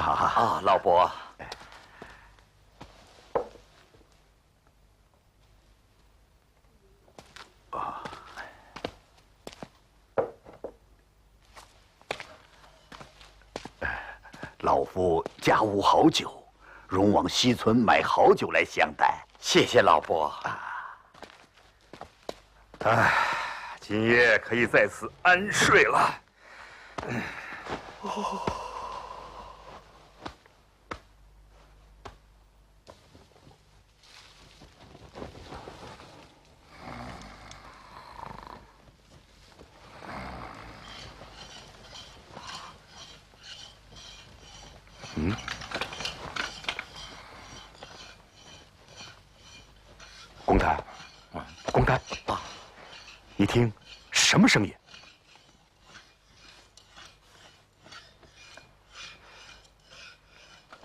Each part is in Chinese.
啊，老伯。老夫家无好酒，容往西村买好酒来相待。谢谢老伯。哎，今夜可以在此安睡了。公台，公台啊！你听，什么声音？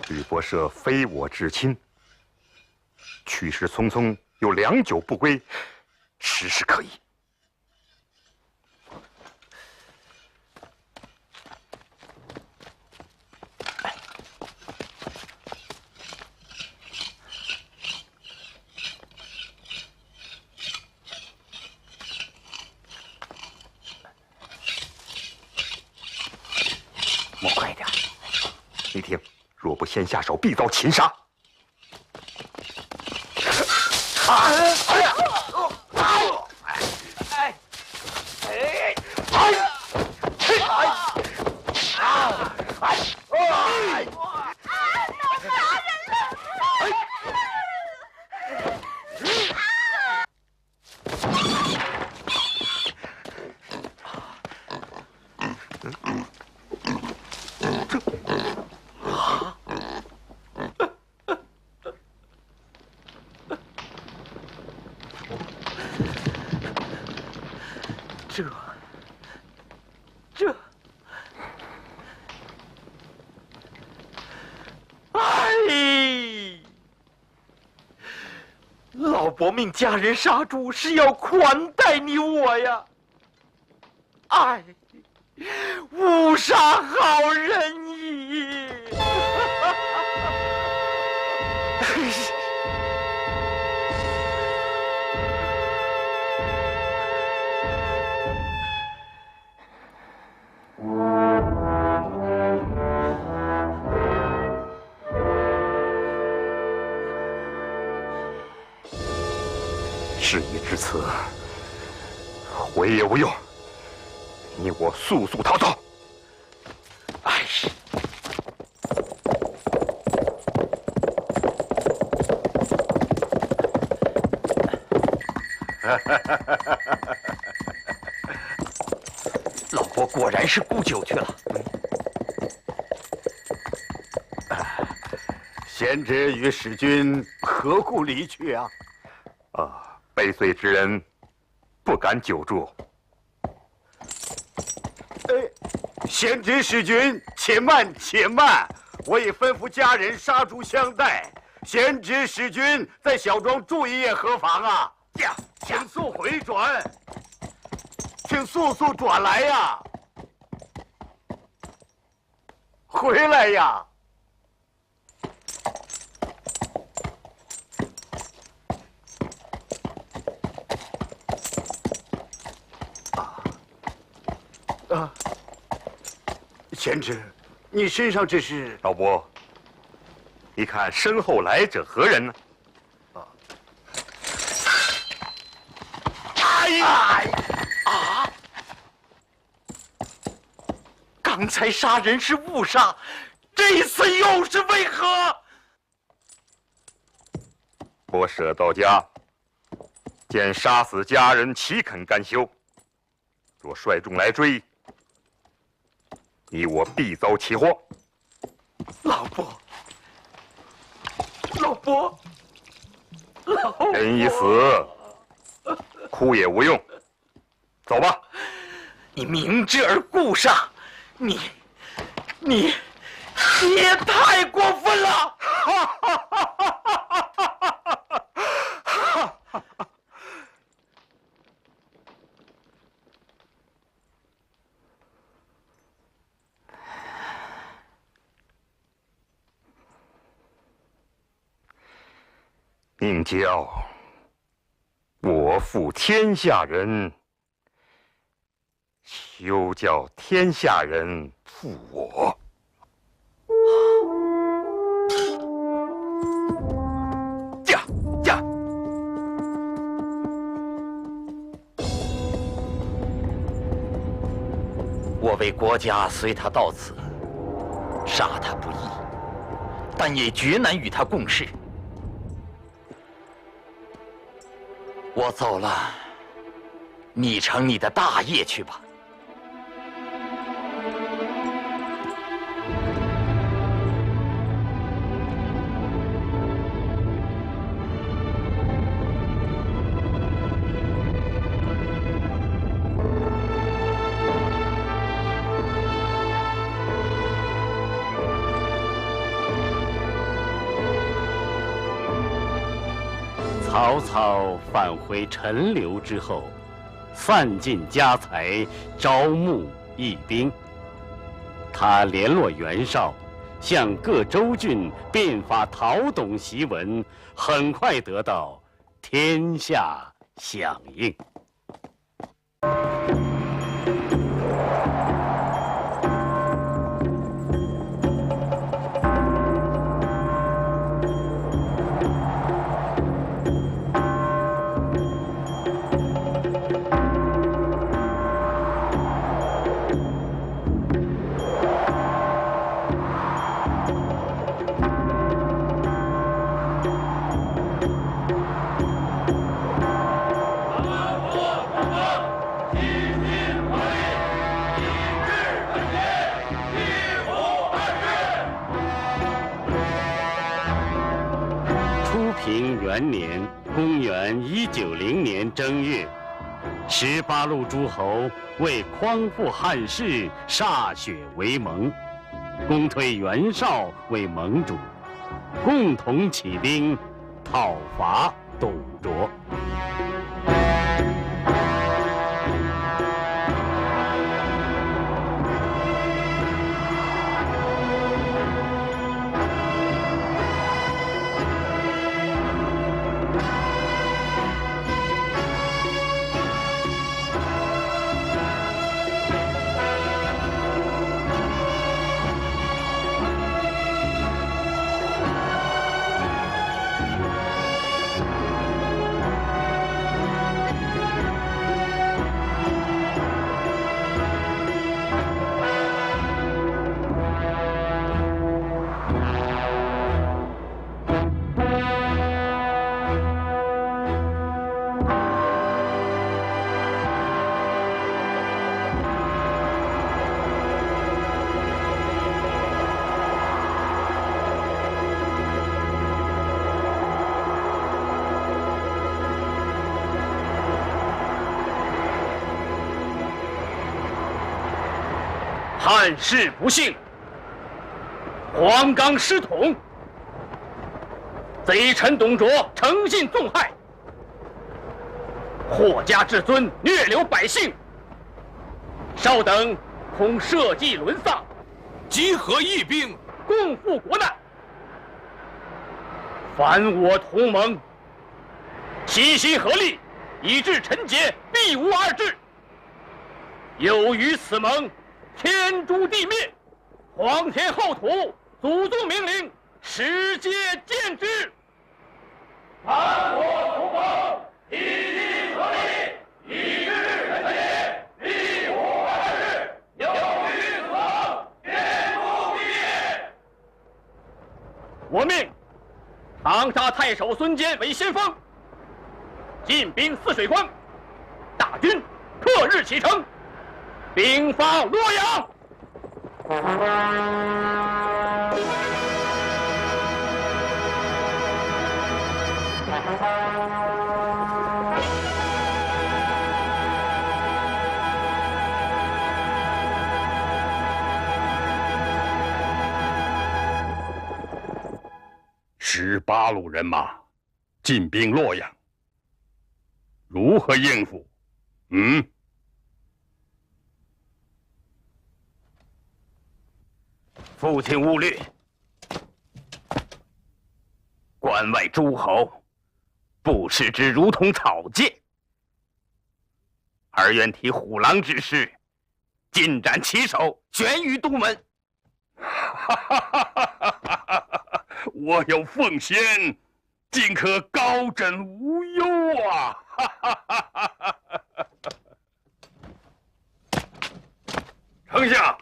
玉波社非我至亲，去世匆匆，又良久不归，时时可疑。莫快点！你听，若不先下手，必遭擒杀。老伯命家人杀猪，是要款待你我呀！哎，误杀好人矣！事已至此，回也无用，你我速速逃走！哎，老伯果然是顾酒去了。贤侄与使君何故离去啊？被罪之人不敢久住。贤侄使君，且慢且慢，我已吩咐家人杀猪相待。贤侄使君在小庄住一夜何妨啊？请速回转，请速速转来呀！回来呀！贤侄，你身上这是？老伯，你看身后来者何人呢？哎呀！啊！刚才杀人是误杀，这次又是为何？我舍到家，见杀死家人，岂肯甘休？若率众来追，你我必遭其祸。老伯，老伯，老伯，人已死，哭也无用。走吧。你明知而故杀，你也太过分了！宁叫我负天下人，休叫天下人负我。驾！我为国家随他到此，杀他不易，但也绝难与他共事。我走了，你成你的大业去吧。曹操返回陈留之后，散尽家财，招募义兵。他联络袁绍，向各州郡遍发讨董檄文，很快得到天下响应。平元年，公元190年正月，18路诸侯为匡复汉室，歃血为盟，公推袁绍为盟主，共同起兵讨伐董卓。汉室不幸，黄冈失统，贼臣董卓诚信纵害，霍家至尊虐流百姓，稍等恐社稷沦丧，集合义兵，共赴国难。凡我同盟，齐心合力，以至臣节，必无二致。有于此盟，天诛地灭，皇天厚土，祖宗明灵，世界见之。凡我同盟，齐心合力，以至臣节，必无二致。有于此盟，天诛地灭。我命长沙太守孙坚为先锋，进兵泗水关，大军特日启程，兵发洛阳。18路人马进兵洛阳，如何应付？父亲勿虑，关外诸侯不视之如同草芥，而愿提虎狼之师，尽斩其首，悬于都门。我有奉先，尽可高枕无忧啊！丞相，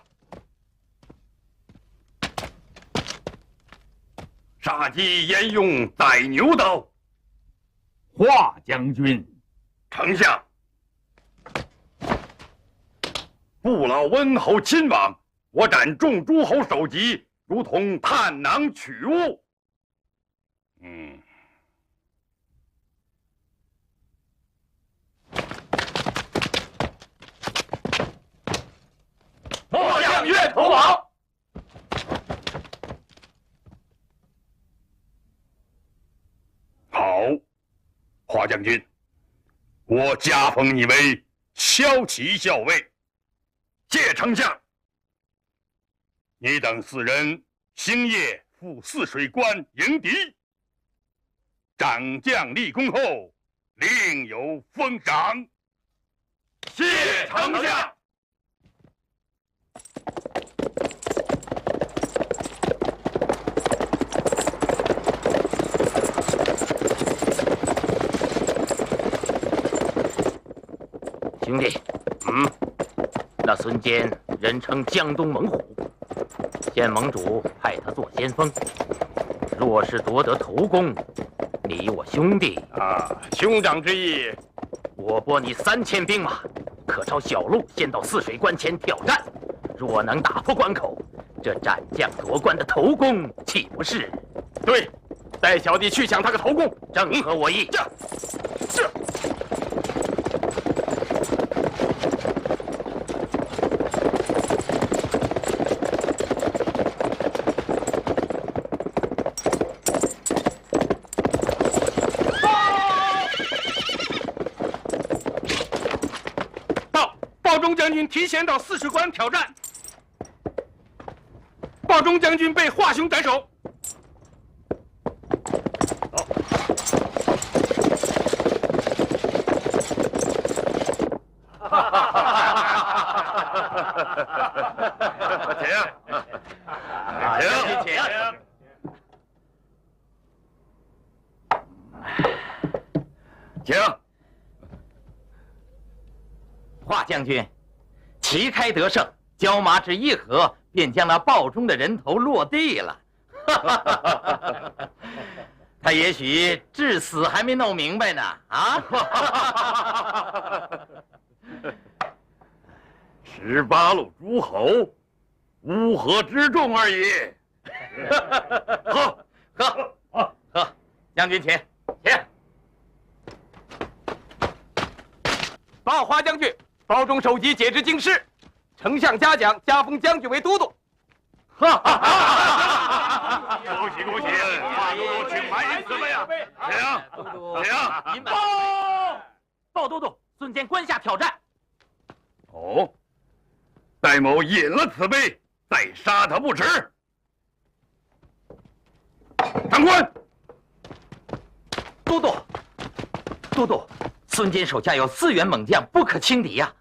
杀鸡焉用宰牛刀？华将军，丞相，不老温侯亲往，我斩众诸侯首级，如同探囊取物。末将愿投降。好，华将军，我加封你为骁骑校尉。谢丞相。你等4人星夜赴泗水关迎敌，掌将立功后，另有封赏。谢丞相。兄弟，那孙坚人称江东猛虎，现盟主派他做先锋，若是夺得头功，你我兄弟兄长之意，我拨你3000兵马，可抄小路先到泗水关前挑战。若能打破关口，这斩将夺关的头功岂不是？对，带小弟去抢他个头功，正合我意。是。鲍忠将军提前到泗水关挑战，鲍忠将军被华雄斩首。请。华将军，旗开得胜，交马只一合，便将那鲍忠的人头落地了。他也许至死还没弄明白呢。18路诸侯，乌合之众而已。喝！将军请。报华将军，保中首级解职京师，丞相嘉奖，加封将军为都督。恭喜恭喜！华都督请埋银子杯呀！请！鲍都督，孙坚关下挑战。哦，戴某饮了此杯，再杀他不迟。长官，都督，孙坚手下有4员猛将，不可轻敌呀！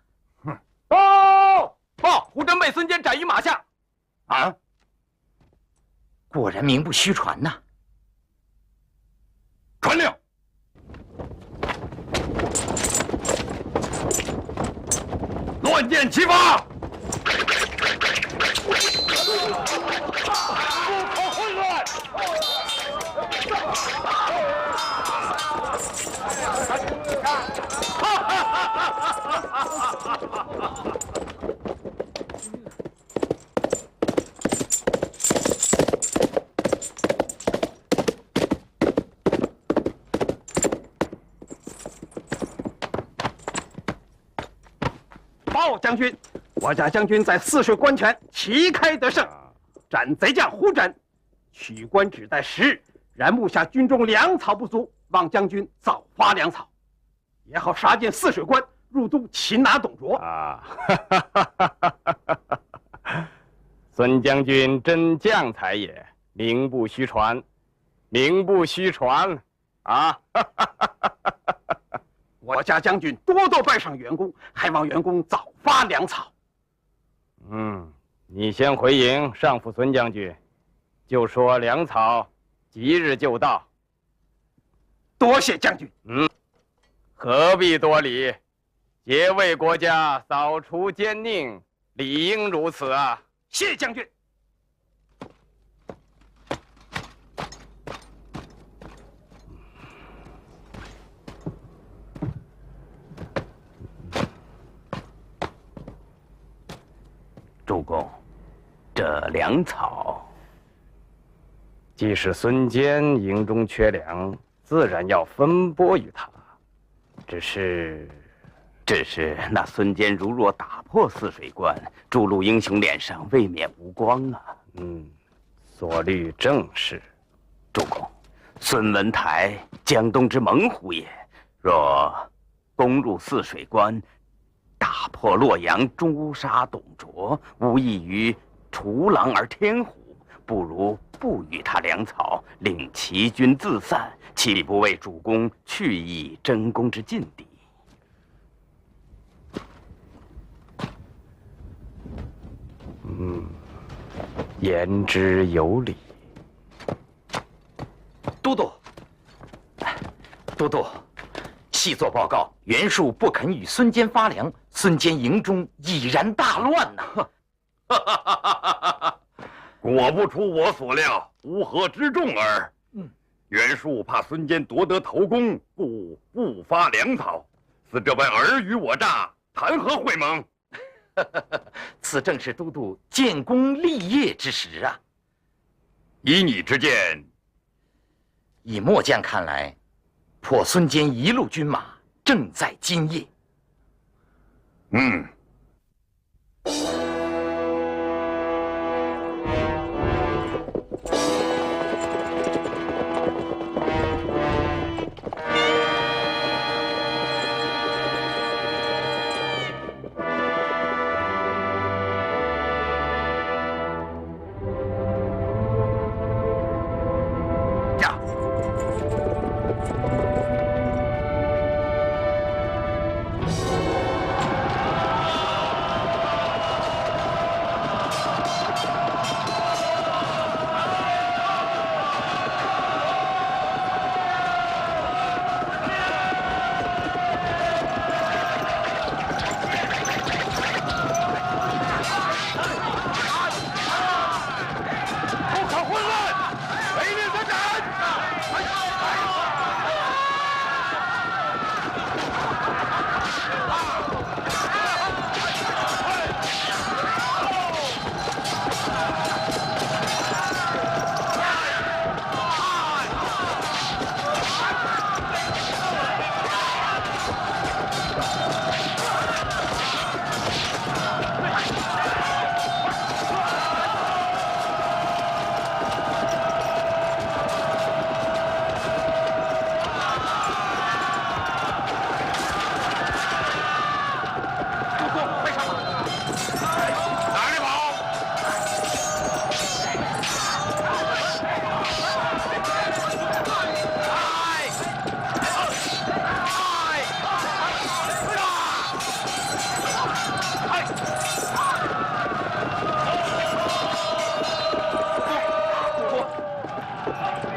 报，胡真被孙坚斩于马下。果然名不虚传呐！传令，乱箭齐发，不可混乱。报将军，我家将军在泗水关前旗开得胜，斩贼将胡真，取关只待10日。然目下军中粮草不足，望将军早发粮草，也好杀进泗水关，入都擒拿董卓。孙将军真将才也，名不虚传，名不虚传啊！我家将军多多拜赏袁公，还望袁公早发粮草。你先回营上府孙将军，就说粮草即日就到。多谢将军。何必多礼？节为国家扫除奸佞，理应如此啊！谢将军。主公，这粮草，既是孙坚营中缺粮，自然要分拨于他。只是那孙坚如若打破泗水关，诸路英雄脸上未免无光啊。所虑正是。主公，孙文台江东之猛虎也，若攻入泗水关，打破洛阳，诛杀董卓，无异于除狼而添虎。不如不与他粮草，令齐军自散，岂不为主公去意争功之劲敌？言之有理。都督，细作报告，袁术不肯与孙坚发粮，孙坚营中已然大乱呐！果不出我所料，乌合之众耳。袁术怕孙坚夺得头功，故不发粮草，似这般尔虞我诈，谈何会盟？此正是都督建功立业之时啊！以你之见，以末将看来，破孙坚一路军马正在今夜。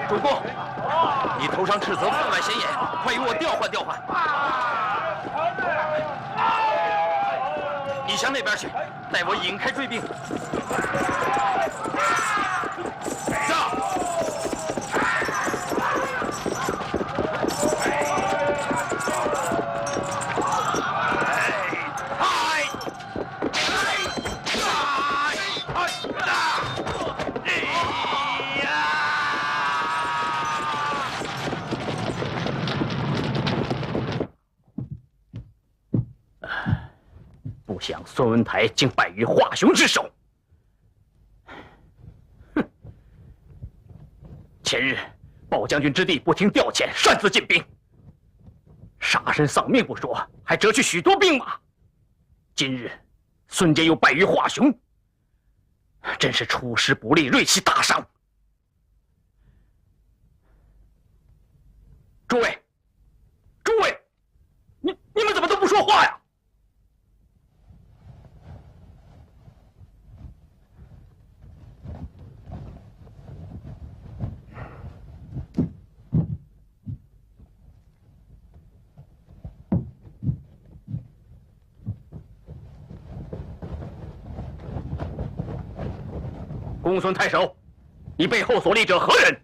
主公，你头上赤泽分外显眼，快与我调换调换。你向那边去，带我引开追兵。不想孙文台竟败于华雄之手。哼！前日鲍将军之弟不听调遣，擅自进兵，杀身丧命不说，还折去许多兵马。今日孙坚又败于华雄，真是出师不利，锐气大伤。诸位，你说话呀！公孙太守，你背后所立者何人？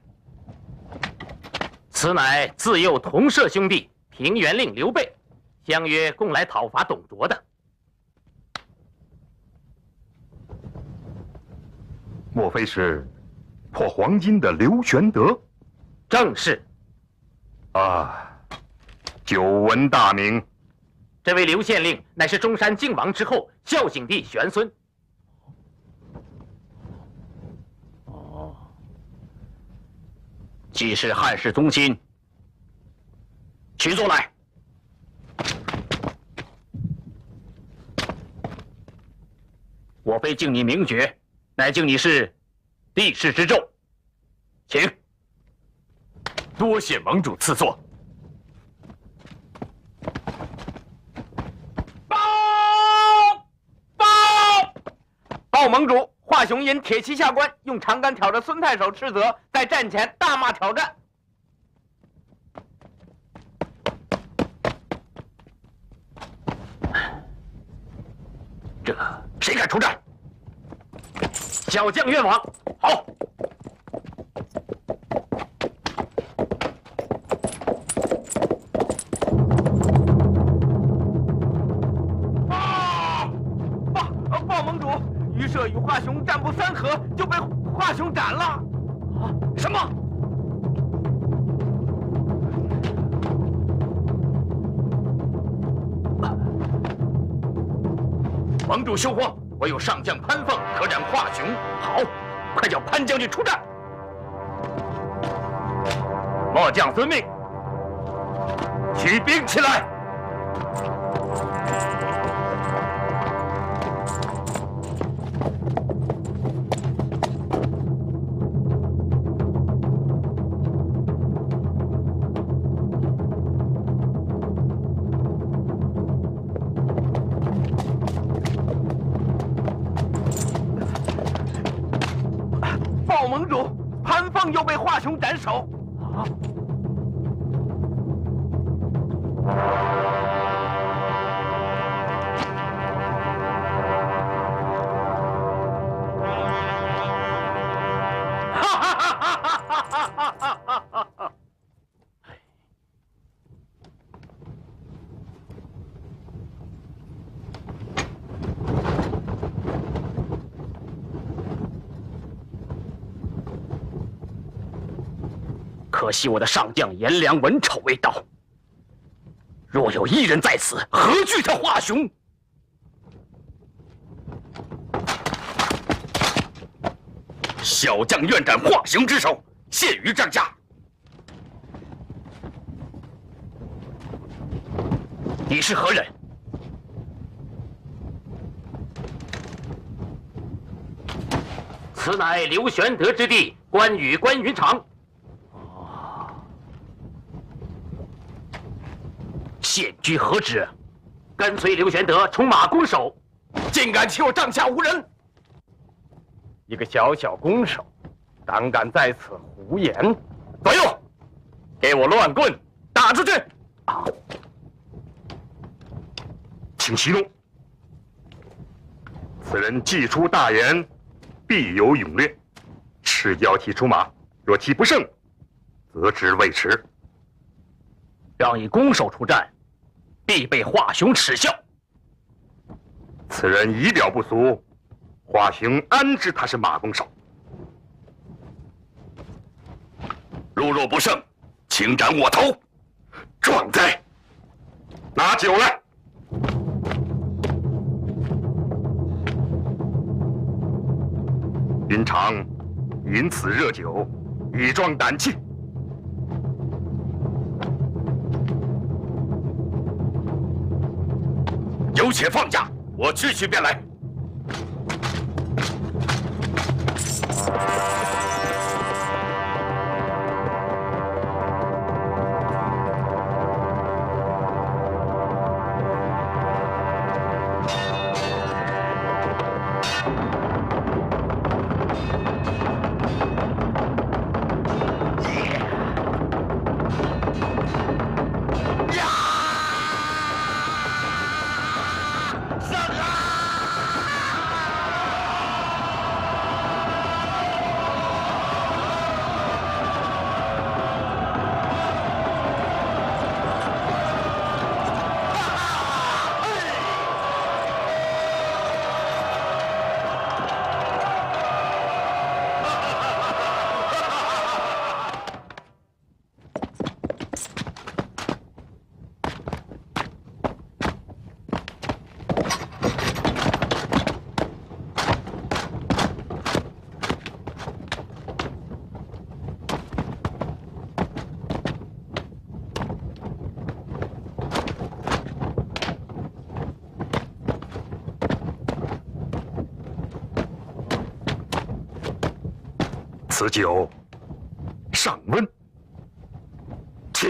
此乃自幼同舍兄弟平原令刘备，相约共来讨伐董卓的。莫非是破黄金的刘玄德？正是。啊，久闻大名。这位刘县令乃是中山靖王之后孝景帝玄孙。既是汉室宗亲，取座来。我非敬你名爵，乃敬你是帝室之胄，请。多谢盟主赐座。报盟主，华雄因铁骑下关，用长杆挑着孙太守斥责，在战前大骂挑战。这谁敢出战？小将愿往。好。报盟主，于社与华雄战不3合，就被华雄斩了。啊！什么？盟主休慌，我有上将潘凤可斩华雄。好，快叫潘将军出战。末将遵命。起兵起来！报盟主，潘凤又被华雄斩首。啊！可惜我的上将颜良文丑未到，若有一人在此，何惧他华雄？小将愿斩华雄之首，献于帐下。你是何人？此乃刘玄德之弟关羽关云长。现居何职？跟随刘玄德出马攻守，竟敢欺我帐下无人！一个小小弓手，胆敢在此胡言！左右，给我乱棍打出去！啊！请息怒。此人既出大言，必有勇略。赤脚踢出马，若踢不胜，则知未迟。让以弓手出战，必被华雄耻笑。此人仪表不俗，华雄安知他是马弓手？如若不胜，请斩我头！壮哉！拿酒来。云长，饮此热酒，以壮胆气。有且放下，我去便来。此酒尚温，请。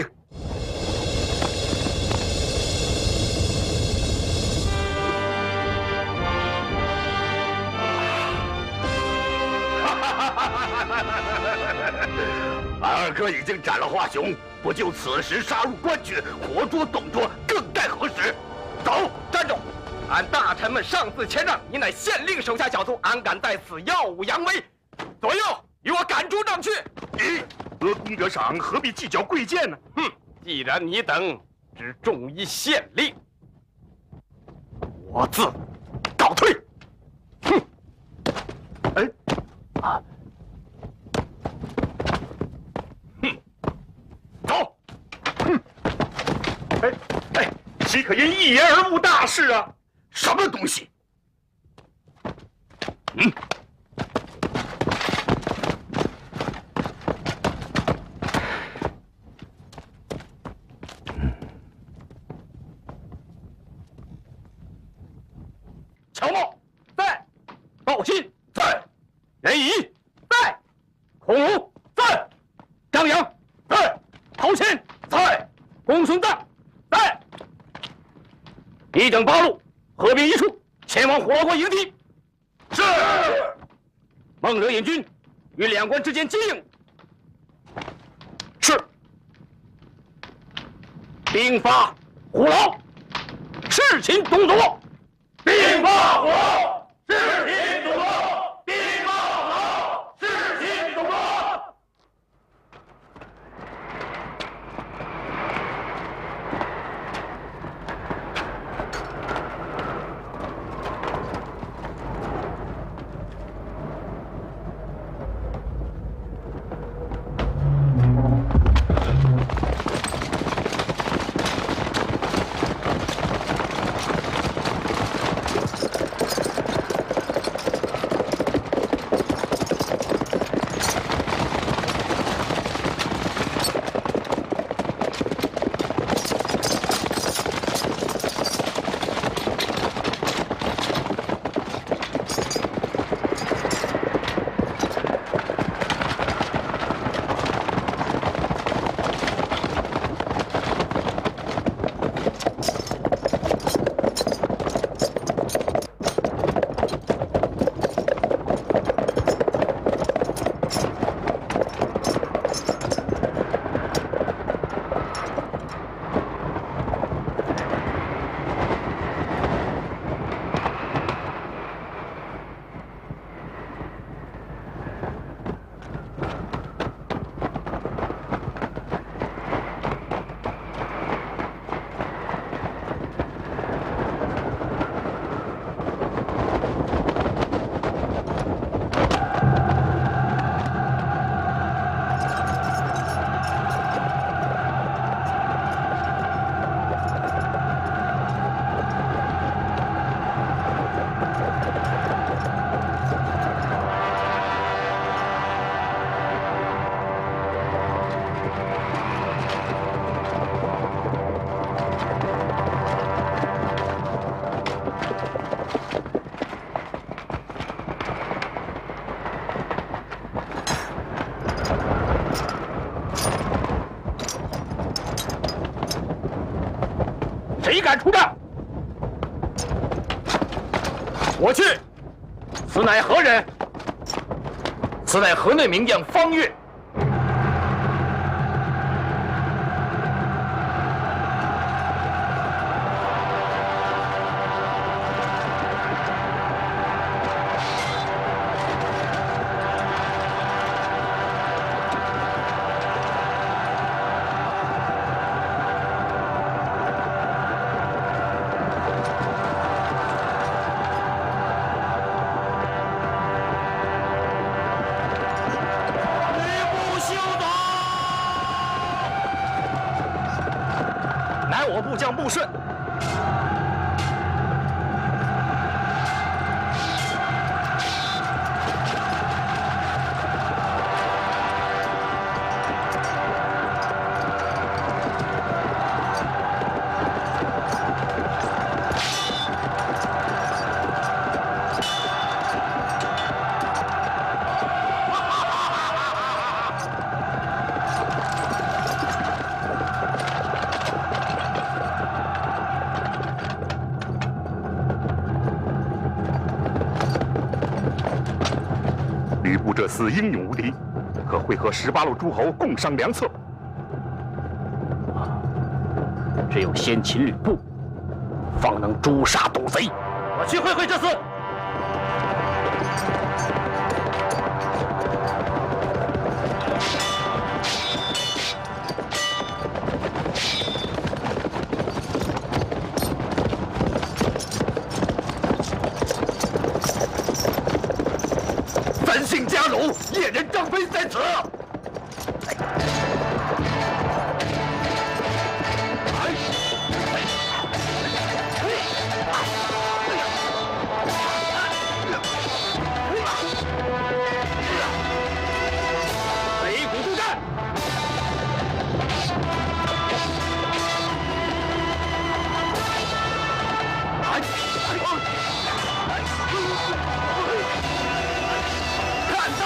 俺二哥已经斩了华雄，不就此时杀入官爵，活捉董卓，更待何时？走，站住！俺大臣们上自谦让，你乃县令手下小卒，安敢在此耀武扬威？左右，与我赶出帐去！咦，得功者赏，何必计较贵贱呢？哼，既然你等只重于县令，我自告退。哼！哎，啊！哼！走！哼！哎，岂可因一言而误大事啊？什么东西？嗯。乔瑁在，鲍信在，任仪在，孔儒在，张扬在，陶谦在，公孙瓒在。一等八路合兵一处，前往虎牢关迎敌。是。孟德引军与两关之间接应。是。兵发虎牢，事擒董卓。兵发虎牢，事擒董卓！兵发虎牢，事擒董卓！谁敢出战？我去！此乃何人？此乃河内名将方悦。我部将穆顺。吕布这厮英勇无敌，可会和18路诸侯共商良策。只有先擒吕布，方能诛杀赌贼。我去会会这厮。三姓家奴，野人张飞在此。擂鼓助战。看刀！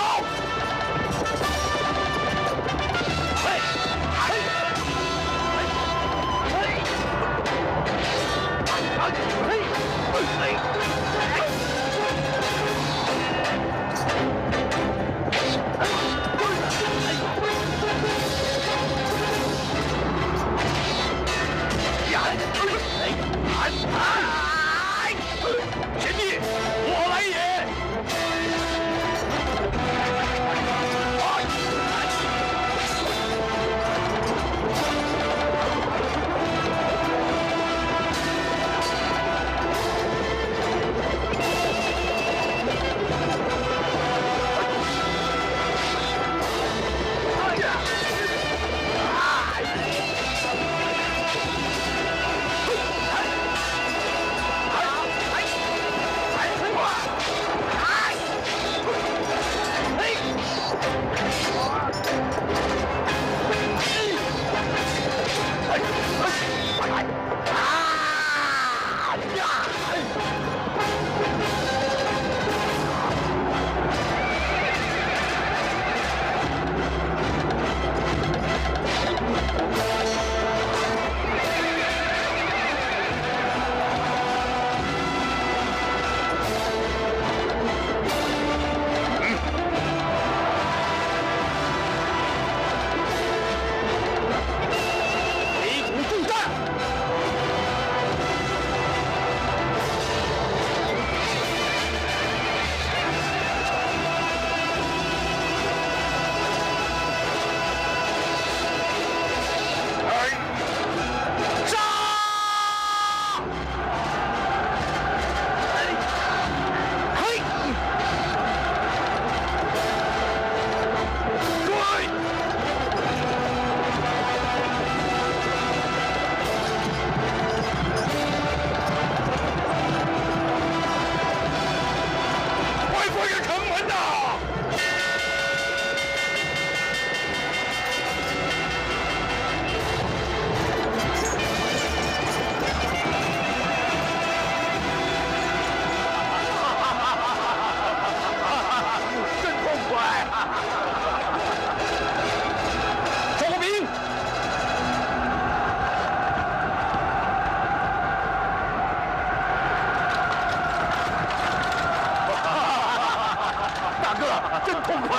痛快！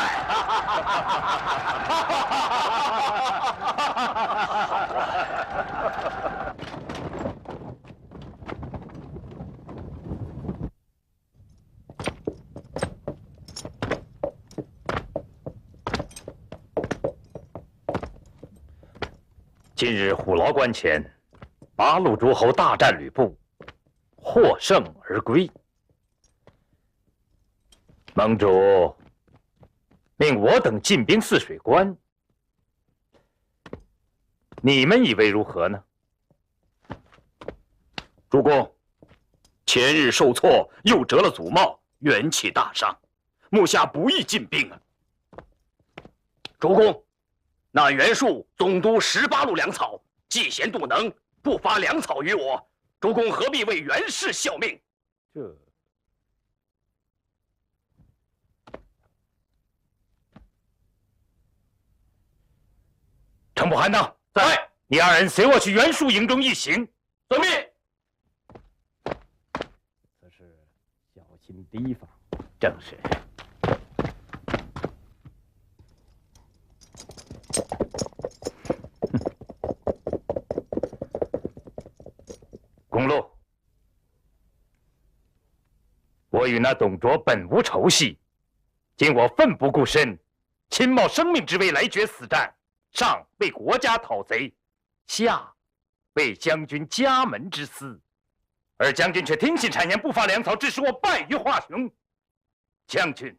今日虎牢关前，八路诸侯大战吕布，获胜而归。盟主命我等进兵泗水关，你们以为如何呢？主公，前日受挫，又折了祖帽，元气大伤，目下不宜进兵啊。主公，那袁术总督18路粮草，嫉贤妒能，不发粮草于我。主公何必为袁氏效命？这程不含呢？在。你二人随我去袁术营中一行。遵命。此事小心提防。正是。公路，我与那董卓本无仇隙，今我奋不顾身，亲冒生命之危来决死战，上为国家讨贼，下为将军家门之私，而将军却听信谗言，不发粮草，致使我败于华雄。将军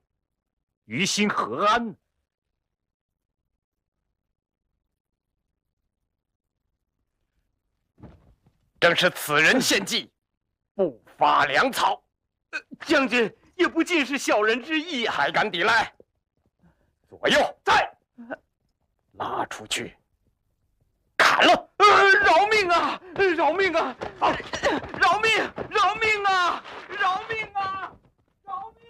于心何安？正是此人献计，不发粮草。将军也不尽是小人之意，还敢抵赖？左右在，拉出去，砍了！饶命啊！饶命啊！饶命！饶命啊！饶命啊！饶命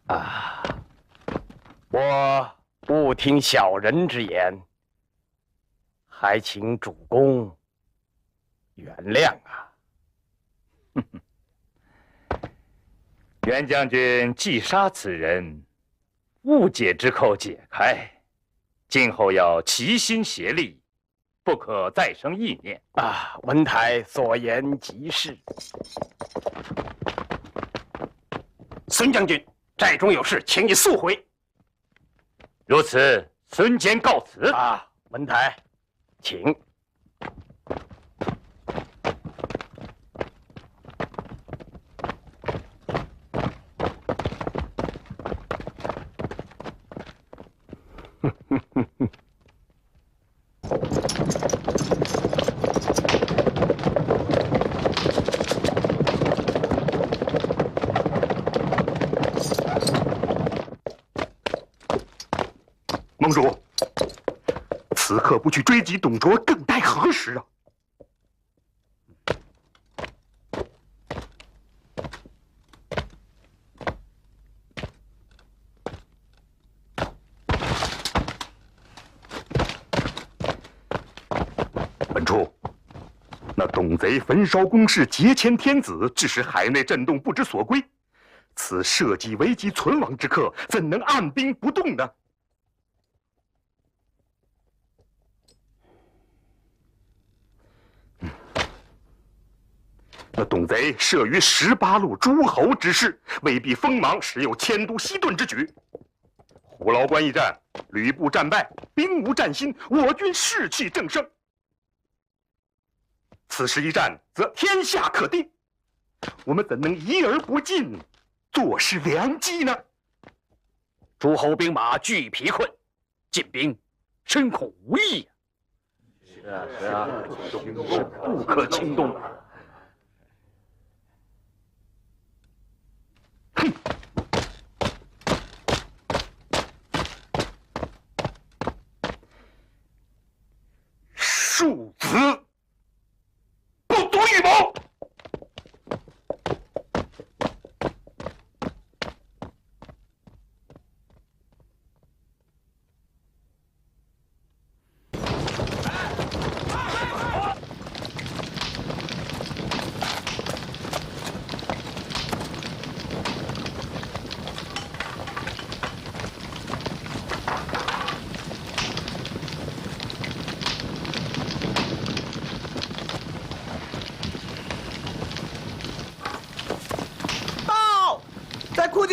啊！啊！我不听小人之言，还请主公原谅啊！袁将军既杀此人，误解之扣解开，今后要齐心协力，不可再生意念啊！文台所言极是。孙将军，寨中有事，请你速回。如此，孙坚告辞。啊，文台，请。盟主，此刻不去追击董卓，更待何时啊？本初，那董贼焚烧宫室，劫迁天子，致使海内震动，不知所归。此社稷危急存亡之刻，怎能按兵不动呢？那董贼慑于18路诸侯之势，威逼锋芒，时有迁都西遁之举。虎牢关一战，吕布战败，兵无战心，我军士气正盛。此时一战，则天下可定。我们怎能疑而不进，坐视良机呢？诸侯兵马俱疲困，进兵深恐无益。是啊，不可轻动。哼！庶子不足与谋。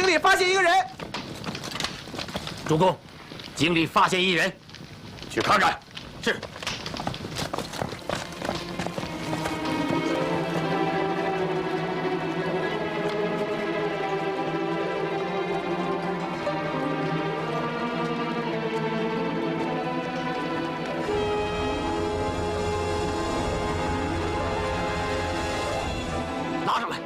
经理发现一个人。主公，经理发现一人，去看看。是。拿上来。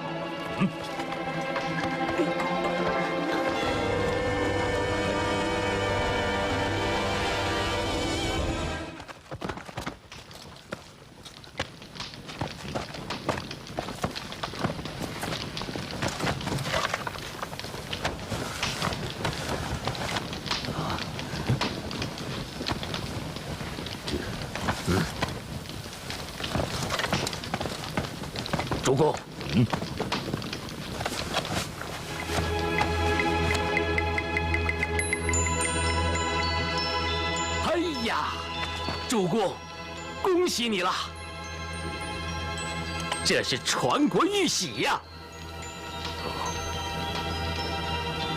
主公，哎呀，主公，恭喜你了！这是传国玉玺呀！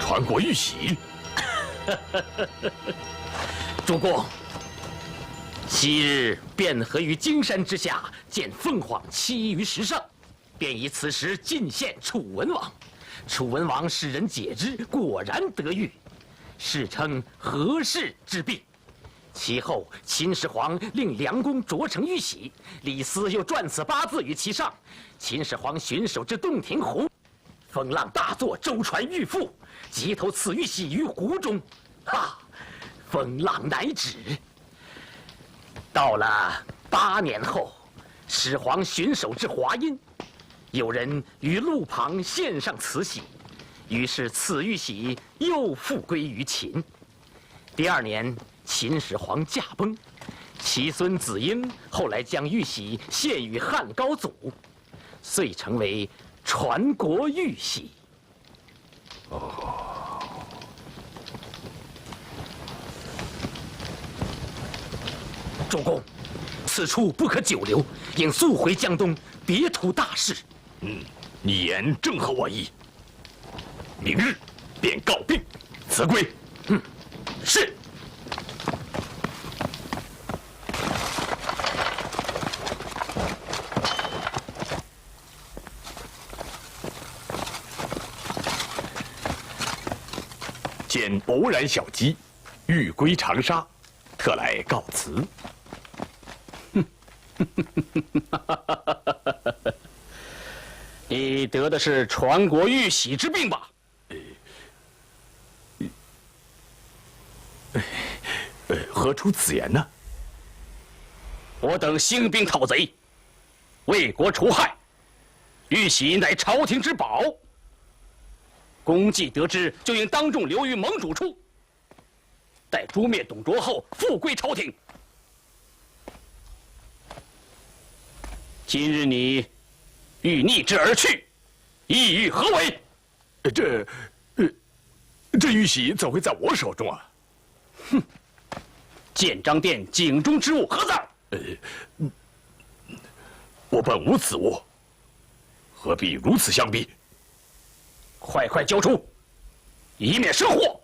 传国玉玺。主公，昔日卞和于荆山之下，见凤凰栖于石上，便以此石进献楚文王。楚文王使人解之，果然得玉，世称和氏之璧。其后，秦始皇令梁公琢成玉玺，李斯又撰此八字于其上。秦始皇巡守至洞庭湖，风浪大作，舟船欲覆，即投此玉玺于湖中。哈，风浪乃止。到了8年后，始皇巡守至华阴，有人于路旁献上此玺，于是此玉玺又复归于秦。第2年，秦始皇驾崩，其孙子婴后来将玉玺献与汉高祖，遂成为传国玉玺。主公，此处不可久留，应速回江东，别图大事。你言正合我意。明日便告病辞归。是。见偶然小机，欲归长沙，特来告辞。你得的是传国玉玺之病吧？何出此言呢？我等兴兵讨贼，为国除害，玉玺乃朝廷之宝。公既得知，就应当众留于盟主处，待诛灭董卓后，复归朝廷。今日你欲逆之而去，意欲何为？这玉玺怎会在我手中啊？哼！建章殿井中之物何在？我本无此物，何必如此相逼？快快交出，以免生祸！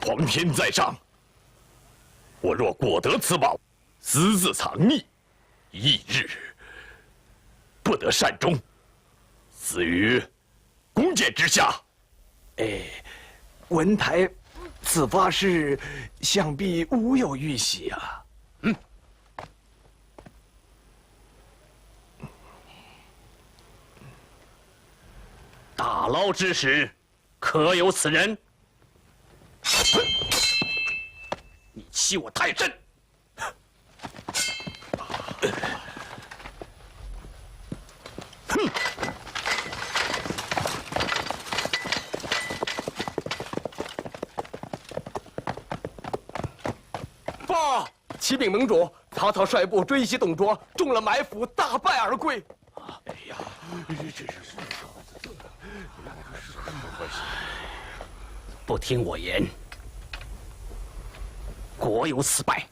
皇天在上，我若果得此宝，私自藏匿，翌日不得善终，死于弓箭之下。文台此发誓，想必无有玉玺啊。打捞之时，可有此人？你欺我太甚！报，启禀盟主，曹操率部追袭董卓，中了埋伏，大败而归。哎呀，这是不听我言，国有此败。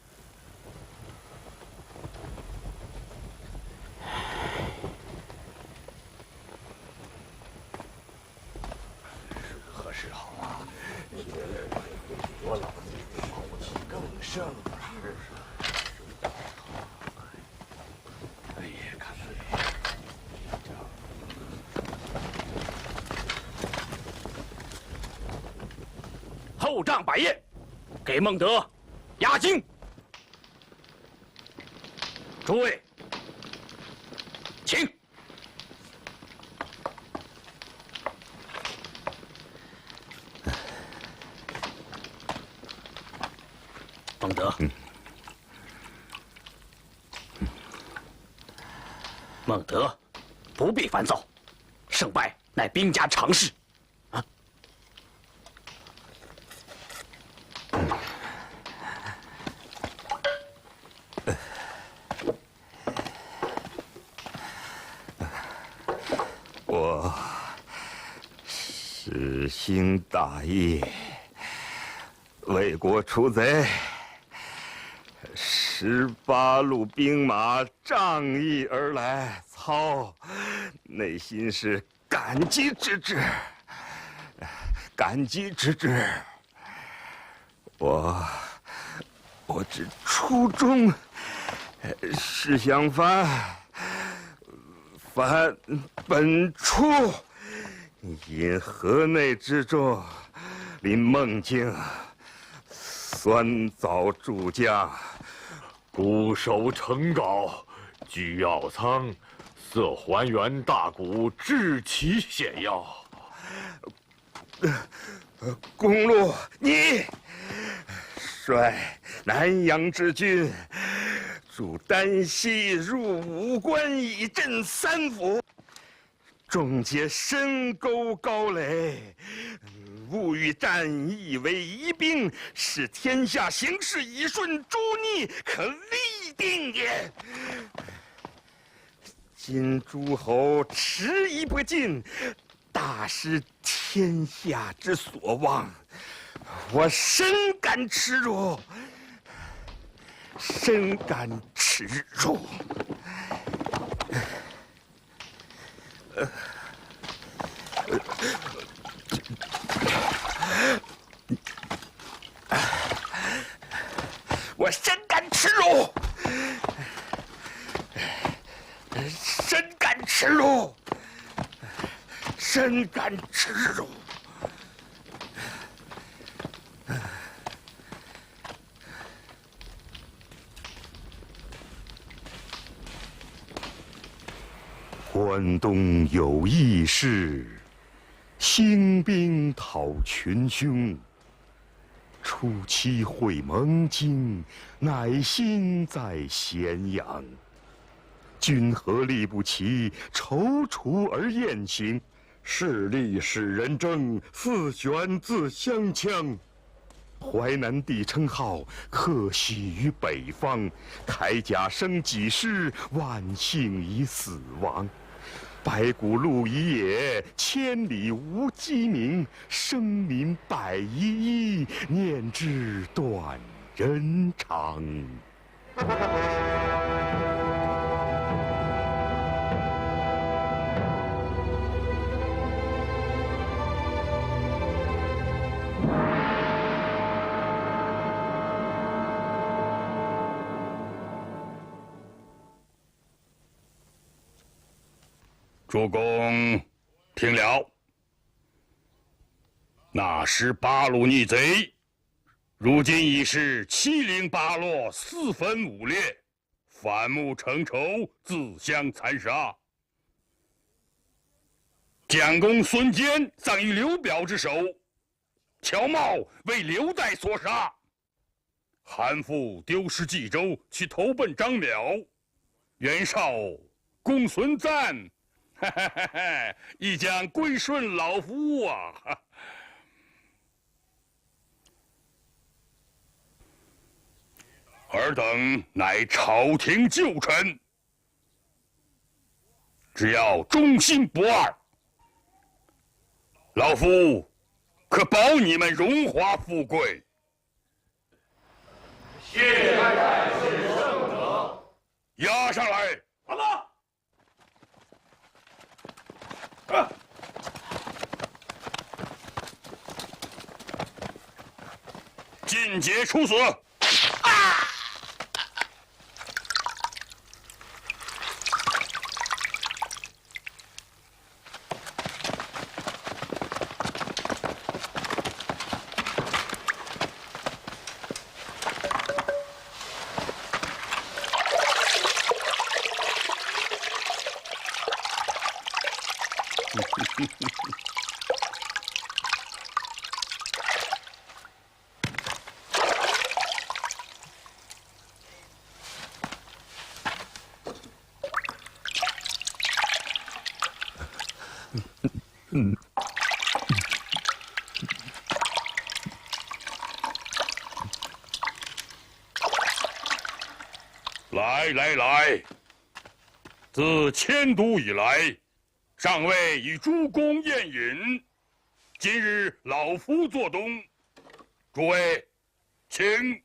奏帐摆宴，给孟德压惊。诸位，请。孟德，孟德，不必烦躁，胜败乃兵家常事。 我施行大义，为国除贼，18路兵马仗义而来，操，内心是感激之至，感激之至。我只初衷是想返本初，因河内之众，临孟境，酸枣助将，固守城皋，居药仓，色还原大鼓，治其险要。公路，你率南阳之军。 驻丹溪，入武关，以镇三府。众皆深沟高垒，勿与战役为疑兵，使天下形势以顺，诸逆可立定也。今诸侯迟疑不进，大失天下之所望，我深感耻辱。 深感耻辱。我深感耻辱，深感耻辱，深感耻辱。 关东有义士，兴兵讨群凶。初期会盟津，乃心在咸阳。君何力不齐，踌躇而宴行？势力使人争，似悬自相枪。 淮南帝称号，克喜于北方。铠甲生几师，万幸已死亡。白骨露遗野，千里无鸡鸣。生民百依依，念之断人肠。主公，听了。那18路逆贼，如今已是七零八落，四分五裂，反目成仇，自相残杀。蒋公孙坚葬于刘表之手，乔瑁为刘岱所杀。韩馥丢失冀州，去投奔张邈。袁绍、公孙瓒。 亦将归顺老夫啊！尔等乃朝廷旧臣，只要忠心不二，老夫可保你们荣华富贵。谢太师圣德，押上来！好了。 尽皆处死！来！自迁都以来，尚未以诸公宴饮，今日老夫做东，诸位，请。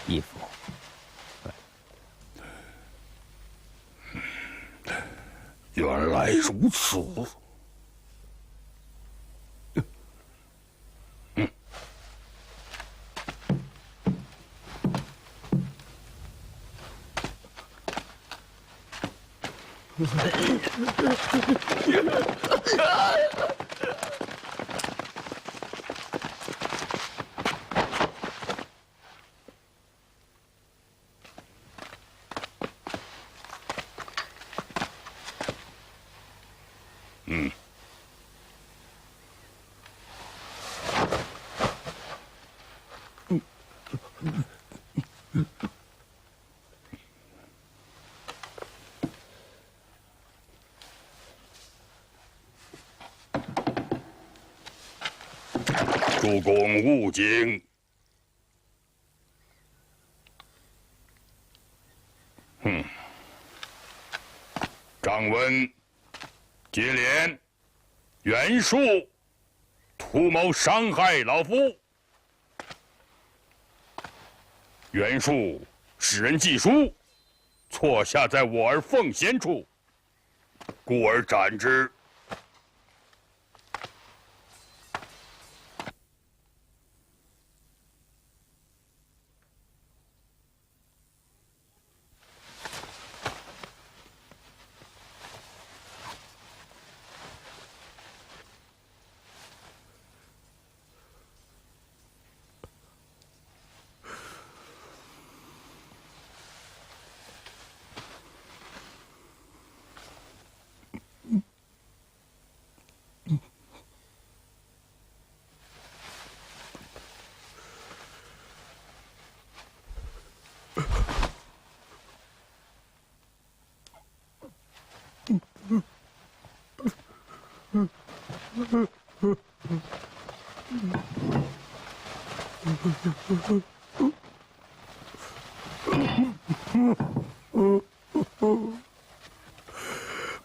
义父，原来如此。诸公勿惊。张温、接连、袁术图谋伤害老夫。袁术使人寄书，错下在我儿奉贤处，故而斩之。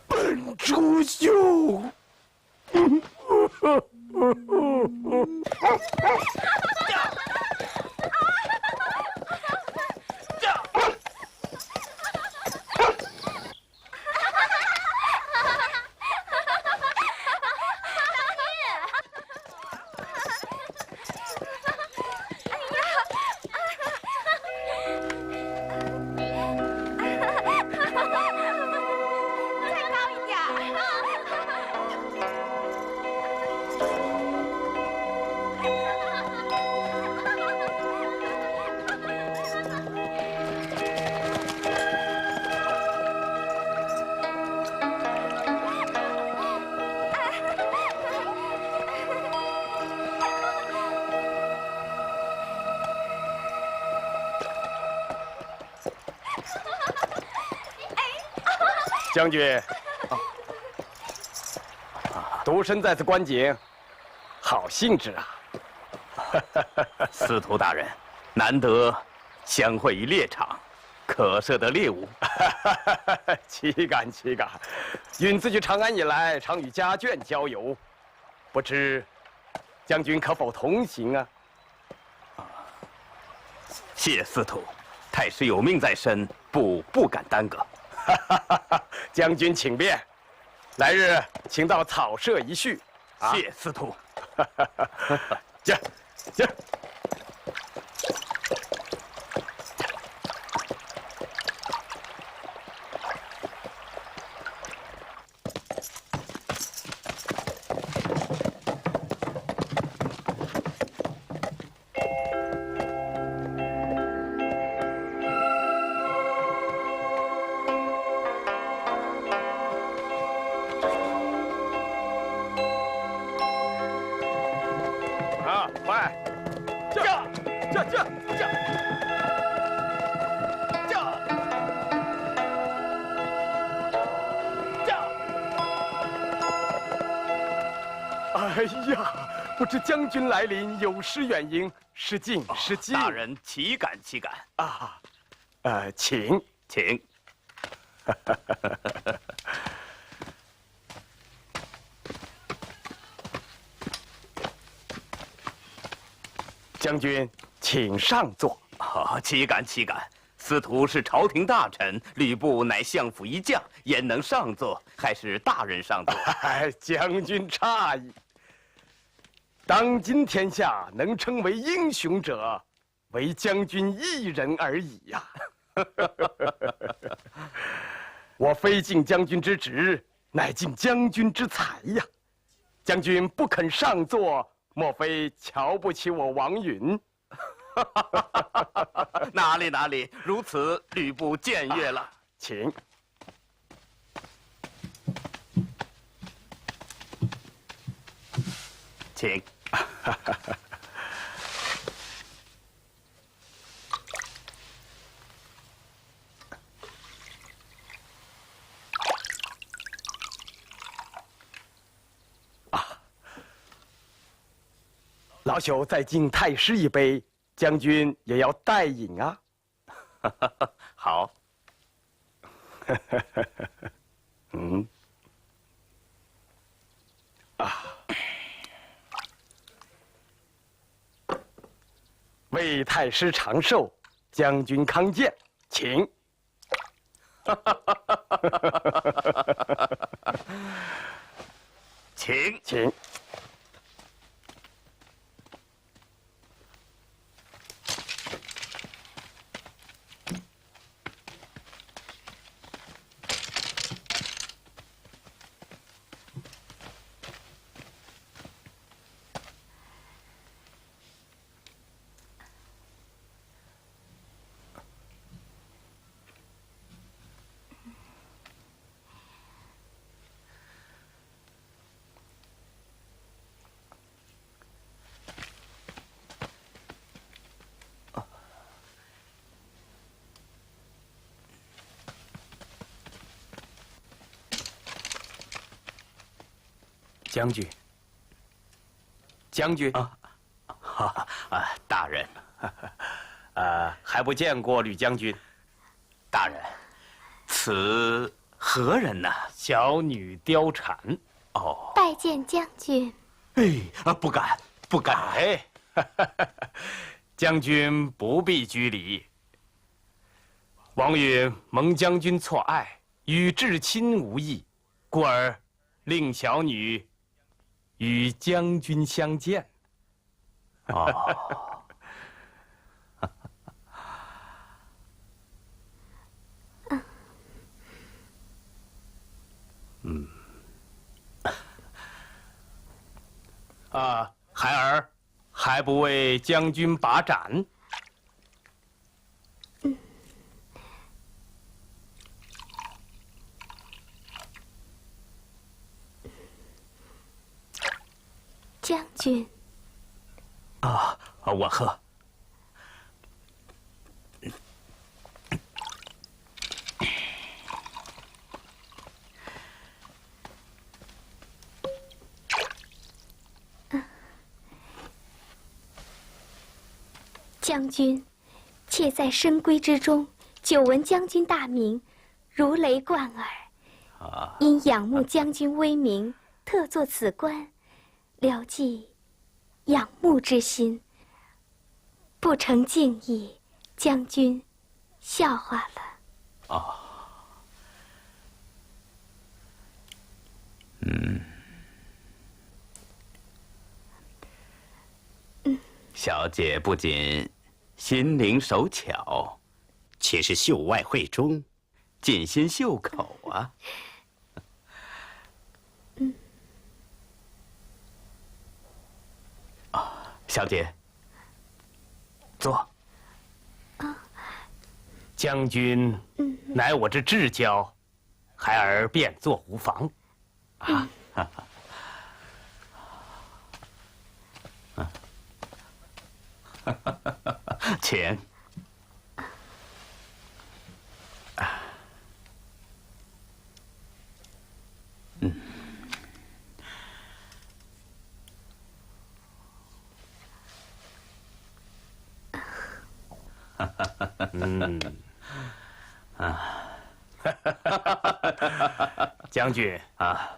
本主兄。将军，独身在此观景，好兴致啊！司徒大人，难得相会于猎场，可舍得猎物？岂敢！允自据长安以来，常与家眷交游，不知将军可否同行啊？谢司徒，太师有命在身，不敢耽搁。将军请便，来日请到草舍一叙。谢司徒。啊，快！驾！驾！驾！驾！驾！驾！哎呀，不知将军来临，有失远迎，失敬失敬。大人岂敢岂敢啊！请。将军，请上座。岂敢岂敢！司徒是朝廷大臣，吕布乃相府一将，焉能上座？还是大人上座。将军诧异。当今天下能称为英雄者，唯将军一人而已呀。我非敬将军之职，乃敬将军之才呀。将军不肯上座，莫非瞧不起我王允？哪里，如此吕布僭越了。请。老朽再敬太师一杯，将军也要代饮啊。好。为太师长寿，将军康健，请。请。将军，大人，还不见过吕将军。大人，此何人呢？小女貂蝉。拜见将军。不敢。将军不必拘礼。王允蒙将军错爱，与至亲无异，故而令小女与将军相见。孩儿还不为将军把盏？将军。我喝。将军，妾在深闺之中，久闻将军大名，如雷贯耳。因仰慕将军威名，特作此官，聊寄仰慕之心。不成敬意，将军笑话了。小姐不仅心灵手巧，且是秀外慧中，尽心秀口啊。小姐，坐。将军乃我之至交，孩儿便坐无妨。请。将军啊，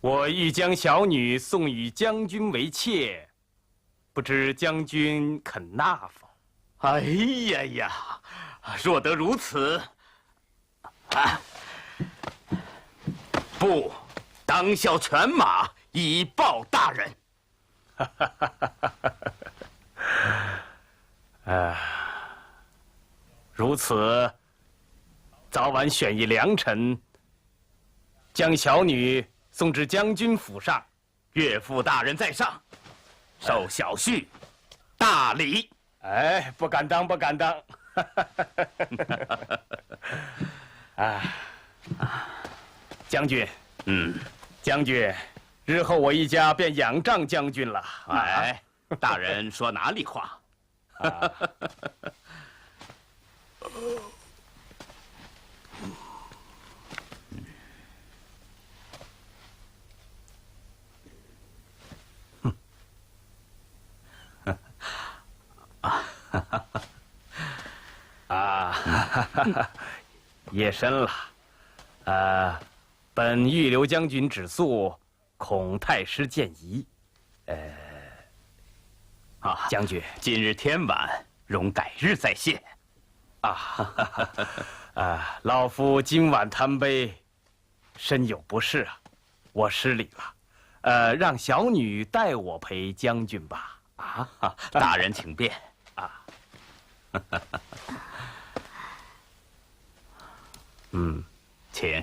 我欲将小女送与将军为妾，不知将军肯纳否？哎呀呀，若得如此，不，当效犬马，以报大人。如此，早晚选一良辰，将小女送至将军府上。岳父大人在上，受小婿大礼。哎，不敢当，不敢当。将军，将军，日后我一家便仰仗将军了。哎，大人说哪里话？夜深了，本欲留将军止宿，恐太师见疑。将军，今日天晚，容改日再谢。老夫今晚贪杯，深有不适啊，我失礼了。让小女代我陪将军吧。大人请便。请。